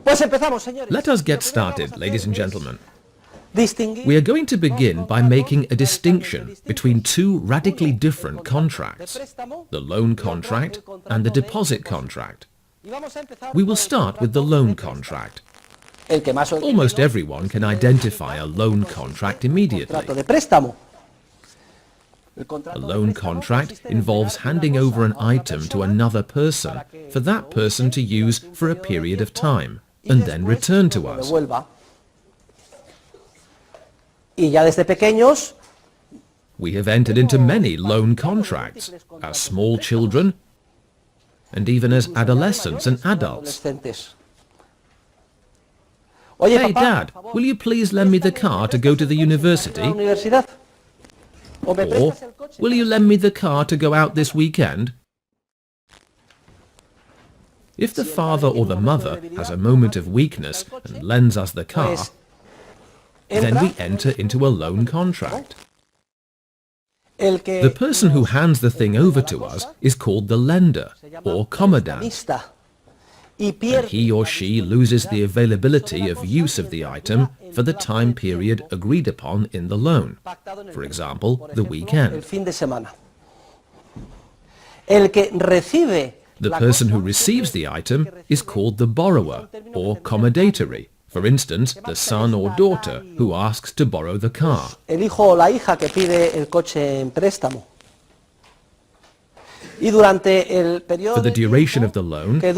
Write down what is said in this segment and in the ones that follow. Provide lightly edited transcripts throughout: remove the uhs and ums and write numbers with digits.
Let us get started, ladies and gentlemen. We are going to begin by making a distinction between two radically different contracts, the loan contract and the deposit contract. We will start with the loan contract. Almost everyone can identify a loan contract immediately. A loan contract involves handing over an item to another person for that person to use for a period of time and then return to us. We have entered into many loan contracts as small children and even as adolescents and adults. Hey Dad, will you please lend me the car to go to the university? Or, will you lend me the car to go out this weekend? If the father or the mother has a moment of weakness and lends us the car, then we enter into a loan contract. The person who hands the thing over to us is called the lender, or commodatum, and he or she loses the availability of use of the item for the time period agreed upon in the loan, for example, the weekend. The person who receives the item is called the borrower, or commodatory, for instance, the son or daughter who asks to borrow the car. For the duration of the loan, the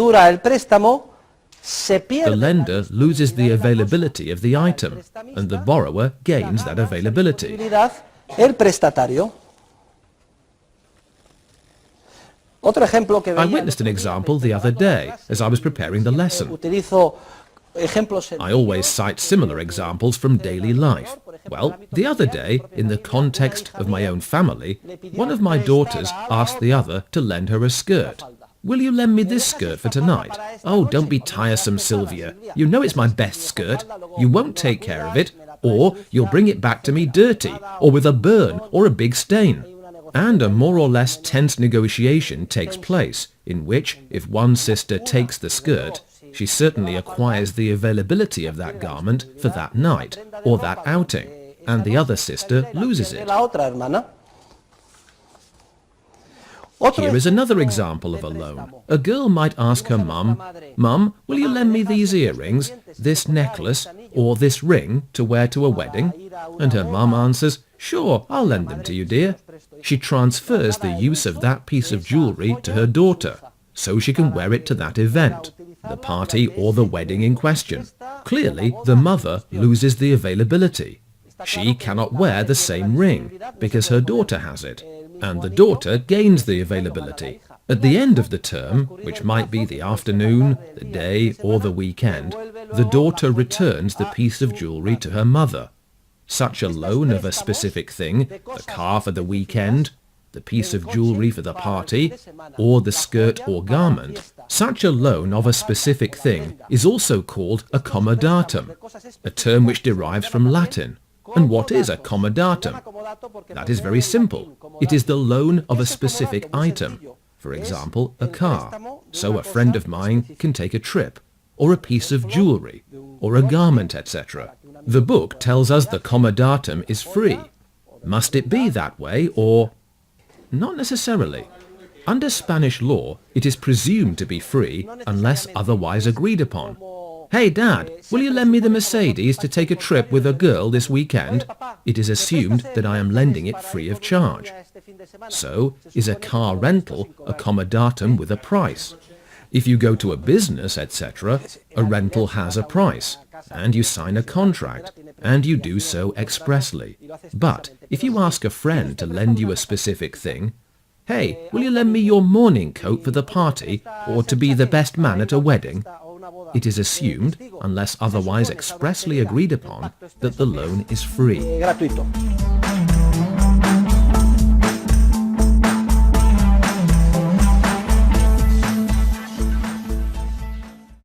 lender loses the availability of the item, and the borrower gains that availability. I witnessed an example the other day as I was preparing the lesson. I always cite similar examples from daily life. Well, the other day, in the context of my own family, one of my daughters asked the other to lend her a skirt. Will you lend me this skirt for tonight? Oh, don't be tiresome, Sylvia. You know it's my best skirt. You won't take care of it, or you'll bring it back to me dirty, or with a burn, or a big stain. And a more or less tense negotiation takes place, in which, if one sister takes the skirt, she certainly acquires the availability of that garment for that night, or that outing, and the other sister loses it. Here is another example of a loan. A girl might ask her mum, "Mum, will you lend me these earrings, this necklace, or this ring to wear to a wedding?" And her mum answers, "Sure, I'll lend them to you, dear." She transfers the use of that piece of jewellery to her daughter, so she can wear it to that event, the party or the wedding in question. Clearly, the mother loses the availability. She cannot wear the same ring because her daughter has it, and the daughter gains the availability. At the end of the term, which might be the afternoon, the day, or the weekend, the daughter returns the piece of jewellery to her mother. Such a loan of a specific thing, the car for the weekend, the piece of jewellery for the party, or the skirt or garment, such a loan of a specific thing is also called a commodatum, a term which derives from Latin. And what is a commodatum? That is very simple. It is the loan of a specific item, for example, a car. So a friend of mine can take a trip, or a piece of jewellery, or a garment, etc. The book tells us the commodatum is free. Must it be that way, or... Not necessarily. Under Spanish law, it is presumed to be free unless otherwise agreed upon. Hey Dad, will you lend me the Mercedes to take a trip with a girl this weekend? It is assumed that I am lending it free of charge. So, is a car rental a commodatum with a price? If you go to a business, etc., a rental has a price, and you sign a contract, and you do so expressly. But if you ask a friend to lend you a specific thing, "Hey, will you lend me your morning coat for the party, or to be the best man at a wedding?" it is assumed, unless otherwise expressly agreed upon, that the loan is free.